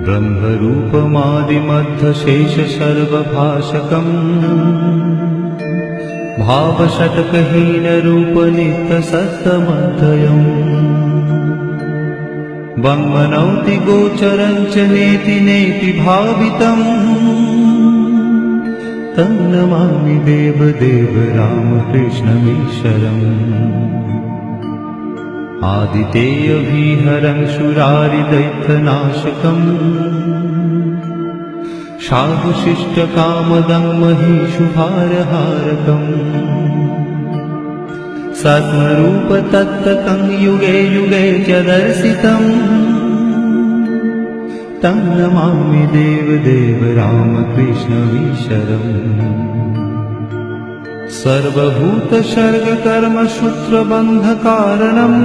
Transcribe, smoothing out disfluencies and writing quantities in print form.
ब्रह्मरूपमादिमध्यशेषसर्वभाषकम् भावषट्कहीनरूपनित्यसत्तमध्ययम् वङ्मनौति गोचरं च नेति नेति भावितम् तं नमामि देवदेव रामकृष्णमीश्वरम् आदितेयविहरं सुरारिदैत्यनाशकम् शाधुशिष्टकामदं महिषुभारहारकम् सद्मरूपतत्त्वकं युगे युगे च दर्शितम् तं नमामि देवदेव रामकृष्णमीश्वरम् सर्वभूतसर्गकर्मसूत्रबन्धकारणम्